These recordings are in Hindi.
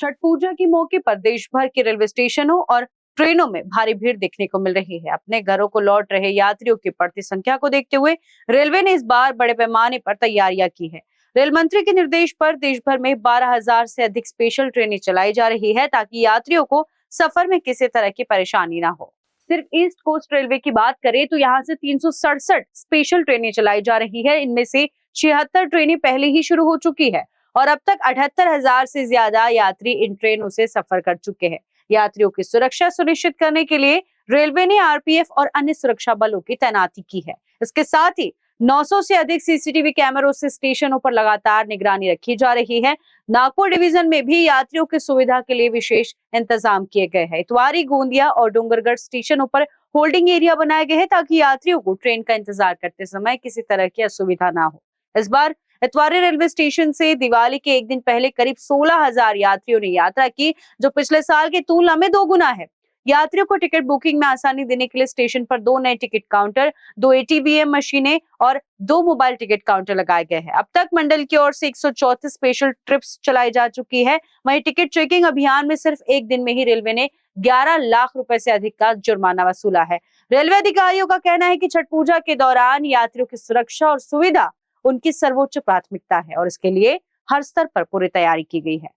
छठ पूजा के मौके पर देश भर के रेलवे स्टेशनों और ट्रेनों में भारी भीड़ देखने को मिल रही है। अपने घरों को लौट रहे यात्रियों की बढ़ती संख्या को देखते हुए रेलवे ने इस बार बड़े पैमाने पर तैयारियां की है। रेल मंत्री के निर्देश पर देश भर में 12,000 से अधिक स्पेशल ट्रेनें चलाई जा रही है ताकि यात्रियों को सफर में किसी तरह की परेशानी ना हो। सिर्फ ईस्ट कोस्ट रेलवे की बात करें तो यहाँ से 367 स्पेशल ट्रेनें चलाई जा रही है। इनमें से 76 ट्रेनें पहले ही शुरू हो चुकी है और अब तक 78,000 से ज्यादा यात्री इन ट्रेनों से सफर कर चुके हैं। यात्रियों की सुरक्षा सुनिश्चित करने के लिए रेलवे ने आरपीएफ और अन्य सुरक्षा बलों की तैनाती की है। इसके साथ ही 900 से अधिक सीसीटीवी कैमरों से स्टेशनों पर लगातार निगरानी रखी जा रही है। नागपुर डिवीजन में भी यात्रियों की सुविधा के लिए विशेष इंतजाम किए गए हैं। इतवारी, गोंदिया और डूंगरगढ़ स्टेशनों पर होल्डिंग एरिया बनाए गए हैं ताकि यात्रियों को ट्रेन का इंतजार करते समय किसी तरह की असुविधा ना हो। इस बार इतवारी रेलवे स्टेशन से दिवाली के एक दिन पहले करीब 16,000 यात्रियों ने यात्रा की, जो पिछले साल की तुलना में 2 गुना है। यात्रियों को टिकट बुकिंग में आसानी देने के लिए स्टेशन पर 2 नए टिकट काउंटर, 2 एटीवीएम मशीनें और 2 मोबाइल टिकट काउंटर लगाए गए हैं। अब तक मंडल की ओर से 134 स्पेशल ट्रिप्स चलाई जा चुकी है। वहीं टिकट चेकिंग अभियान में सिर्फ एक दिन में ही रेलवे ने 11 लाख रुपए से अधिक का जुर्माना वसूला है। रेलवे अधिकारियों का कहना है कि छठ पूजा के दौरान यात्रियों की सुरक्षा और सुविधा उनकी सर्वोच्च प्राथमिकता है और इसके लिए हर स्तर पर पूरी तैयारी की गई है।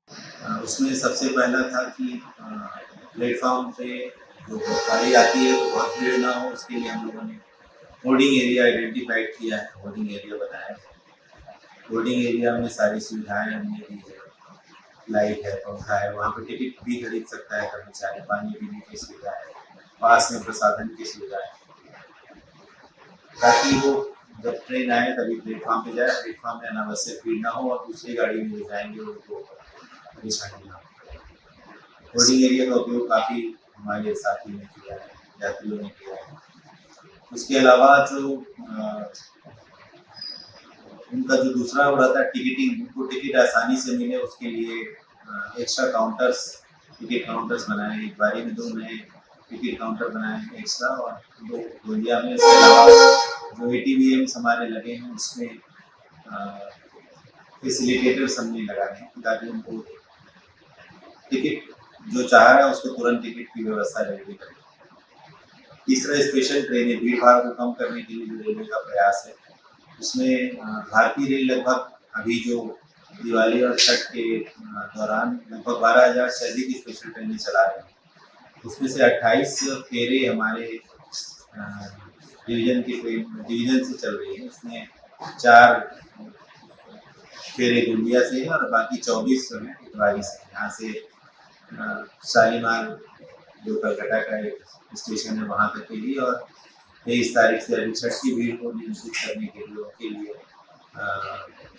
उसमें सबसे पहला था कि प्लेटफॉर्म पे जो गाड़ी आती है तो बहुत भीड़ ना हो, उसके लिए हम लोगों ने होल्डिंग एरिया आइडेंटिफाइड किया है, होल्डिंग एरिया बनाया है। होल्डिंग एरिया में सारी सुविधाएं हमने दी है, लाइट है, पंखा है, वहाँ पे टिकट भी खरीद सकता है कर्मचारी, पानी पीने की सुविधा है, पास में प्रसाधन की सुविधा है, ताकि वो जब ट्रेन आए तभी प्लेटफॉर्म पे जाए, प्लेटफॉर्म में अनावश्यक भीड़ ना हो और दूसरी गाड़ी में ले जाएंगे उनको परेशानी ना हो। होल्डिंग एरिया का उपयोग काफ़ी हमारे साथी ने किया है, यात्रियों ने किया है। उसके अलावा जो उनका जो दूसरा हो रहा था टिकटिंग, उनको टिकट आसानी से मिले उसके लिए एक्स्ट्रा काउंटर्स, टिकट काउंटर्स बनाए हैं। इतवारी में 2 नए टिकट काउंटर बनाए हैं एक्स्ट्रा और 2 गोंदिया में। इसके अलावा जो एटीवीएम्स हमारे लगे हैं उसमें फैसिलिटेटर्स हमने लगाए हैं ताकि उनको टिकट जो चाह रहा है उसको तुरंत टिकट की व्यवस्था रेलवे करे। तीसरा, स्पेशल ट्रेनें, भीड़ भाड़ को कम करने के लिए जो रेलवे का प्रयास है उसमें भारतीय रेल लगभग अभी जो दिवाली और छठ के दौरान लगभग 12,000 से अधिक स्पेशल ट्रेनें चला रहे हैं। उसमें से 28 फेरे हमारे डिवीजन से चल रही है। उसमें 4 फेरे गोंदिया से है और बाकी 24 जो है इतवारी से। यहाँ से शालीमार जो कलकत्ता का एक स्टेशन है वहाँ तक के लिए, और 23 तारीख से अभी छठ की भीड़ को नियंत्रित करने के लिए उनके लिए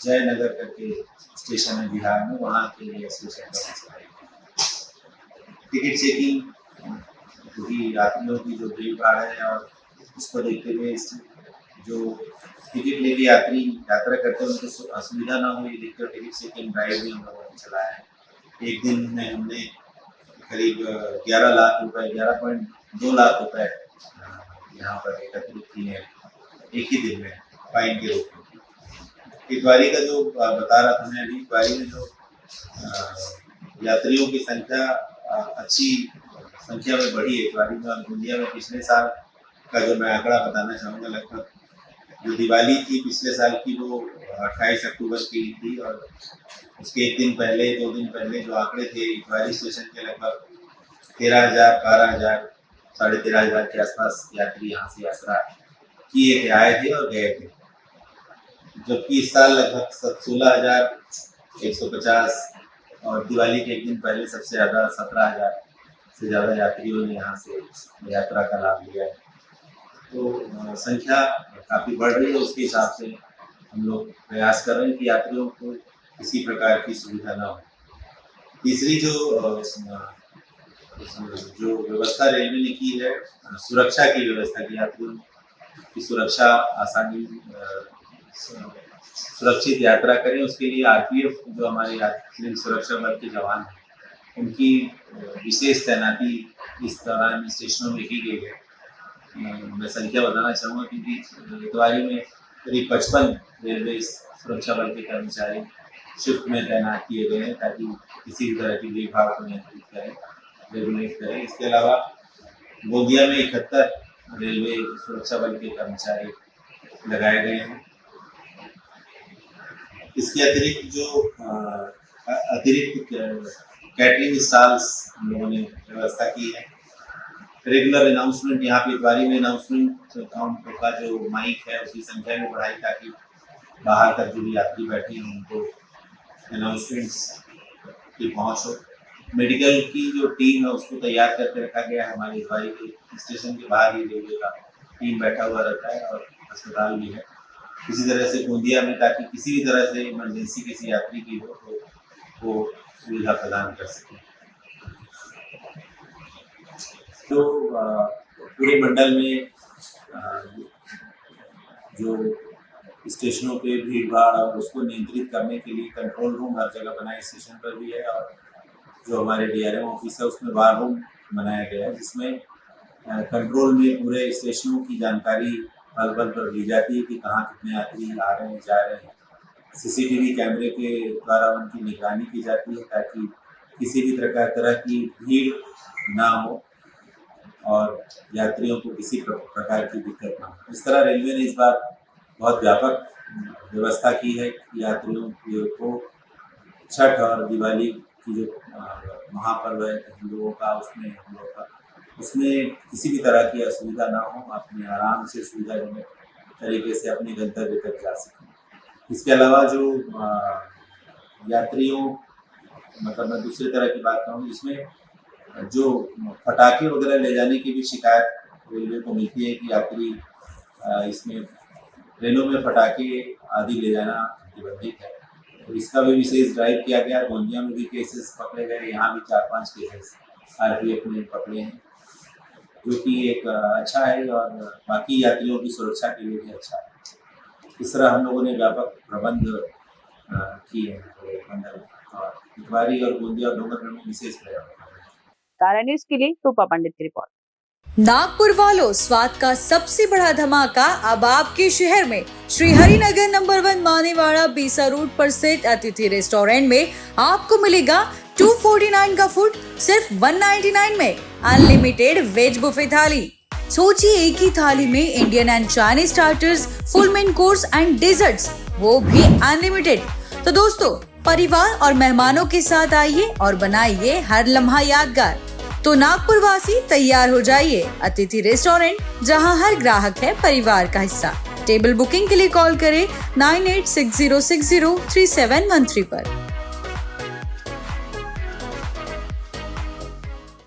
जयनगर करके स्टेशन है बिहार में, वहाँ के लिए स्टेशन का टिकट चेकिंग, क्योंकि यात्रियों की जो भीड़ भाड़ है और उसको देखते हुए जो टिकट लेके यात्री यात्रा करते हैं उनको असुविधा ना हो, ये देखते हुए टिकट चेकिंग ड्राइव भी हम लोगों ने चलाया है। एक दिन में हमने करीब 11 लाख रुपए, 11.2 लाख रुपए यहाँ पर एकत्रित किए हैं एक ही दिन में फाइन के रूप में। इतवारी का जो बता रहा था मैं अभी, इतवारी में जो यात्रियों की संख्या अच्छी संख्या में बढ़ी है इतवारी में और गोंदिया में। पिछले साल का जो मैं आंकड़ा बताना चाहूँगा, लगभग जो दिवाली थी पिछले साल की वो 28 अक्टूबर की थी और उसके एक दिन पहले, 2 दिन पहले जो आंकड़े थे इतवारी स्टेशन के लगभग 13,000, 12,000, 13,500 के आसपास यात्री यहाँ से यात्रा किए थे, आए थे और गए थे। जबकि इस साल लगभग 16,150 और दिवाली के एक दिन पहले सबसे ज़्यादा 17,000 से ज़्यादा यात्रियों ने यहाँ से यात्रा का लाभ लिया है। तो संख्या काफ़ी बढ़ रही है, उसके हिसाब से हम लोग प्रयास कर रहे हैं कि यात्रियों को किसी प्रकार की सुविधा ना हो। तीसरी जो व्यवस्था रेलवे ने की है, सुरक्षा की व्यवस्था की, यात्रियों की सुरक्षा, आसानी सुरक्षित यात्रा करें, उसके लिए आरपीएफ जो हमारे यात्री सुरक्षा बल के जवान हैं उनकी विशेष तैनाती इस दौरान स्टेशनों में की गई है। मैं संख्या बताना चाहूँगा क्योंकि इतवारी में करीब 55 रेलवे सुरक्षा बल के कर्मचारी शिफ्ट में तैनात किए गए हैं ताकि किसी भी तरह की भीड़भाड़ को नियंत्रित करें, रेगुलेट करें। इसके अलावा गोंदिया में 71 रेलवे सुरक्षा बल के कर्मचारी लगाए गए हैं। इसके अतिरिक्त जो अतिरिक्त कैटरिंग स्टॉल्स हम लोगों ने व्यवस्था की है। रेगुलर अनाउंसमेंट यहाँ पे इतवारी में अनाउंसमेंट काउंटर का जो माइक है उसकी संख्या में बढ़ाई ताकि बाहर तक जो भी यात्री बैठे हैं उनको अनाउंसमेंट्स की पहुँच हो। मेडिकल की जो टीम है उसको तैयार करके रखा गया है। हमारे इतवारी के स्टेशन के बाहर ही रेलवे का टीम बैठा हुआ रहता है और अस्पताल भी है। इसी तरह से गोंदिया में ताकि किसी भी तरह से इमरजेंसी किसी यात्री की हो तो वो सुविधा प्रदान कर सके। तो पूरे मंडल में जो स्टेशनों पे भीड़ भाड़ और उसको नियंत्रित करने के लिए कंट्रोल रूम हर जगह बनाए स्टेशन पर भी है और जो हमारे DRM ऑफिस है उसमें वार रूम बनाया गया है जिसमें कंट्रोल में पूरे स्टेशनों की जानकारी पल पल पर ली जाती है कि कहाँ कितने यात्री आ रहे हैं जा रहे हैं। CCTV कैमरे के द्वारा उनकी निगरानी की जाती है ताकि किसी भी तरह की भीड़ ना हो और यात्रियों को किसी प्रकार की दिक्कत ना हो। इस तरह रेलवे ने इस बार बहुत व्यापक व्यवस्था की है कि यात्रियों को छठ और दिवाली की जो महापर्व है हिंदुओं का उसमें किसी भी तरह की असुविधा ना हो, अपने आराम से सुविधाजनक तरीके से अपने गंतव्य तक जा सकें। इसके अलावा जो यात्रियों मतलब मैं दूसरी तरह की बात कहूँ इसमें जो पटाखे वगैरह ले जाने की भी शिकायत रेलवे को मिलती है कि यात्री इसमें ट्रेनों में पटाखे आदि ले जाना प्रतिबंधित है। तो इसका भी विशेष ड्राइव किया गया। गोंदिया में भी केसेस पकड़े गए, यहाँ भी 4-5 केसेस RPF ने पकड़े हैं जो कि एक अच्छा है और बाकी यात्रियों की सुरक्षा के लिए भी अच्छा है। इस तरह हम लोगों ने व्यापक प्रबंध किए हैं मंडल और इतवारी और गोंदिया और डोंगरगढ़ में विशेष प्रयास। तारा न्यूज़ के लिए रूपा पंडित की रिपोर्ट। नागपुर वालों, स्वाद का सबसे बड़ा धमाका अब आपके शहर में श्री हरिनगर नंबर 1 मानेवाड़ा बीसा रोड पर स्थित अतिथि रेस्टोरेंट में आपको मिलेगा 249 का फूड सिर्फ 199 में। अनलिमिटेड वेज बुफे थाली। सोचिए एक ही थाली में Indian and Chinese starters, full main course and desserts, वो भी अनलिमिटेड। तो दोस्तों, परिवार और मेहमानों के साथ आइए और बनाइए हर लम्हा यादगार। तो नागपुर वासी तैयार हो जाइए। अतिथि रेस्टोरेंट, जहां हर ग्राहक है परिवार का हिस्सा। टेबल बुकिंग के लिए कॉल करें 9860603713 पर।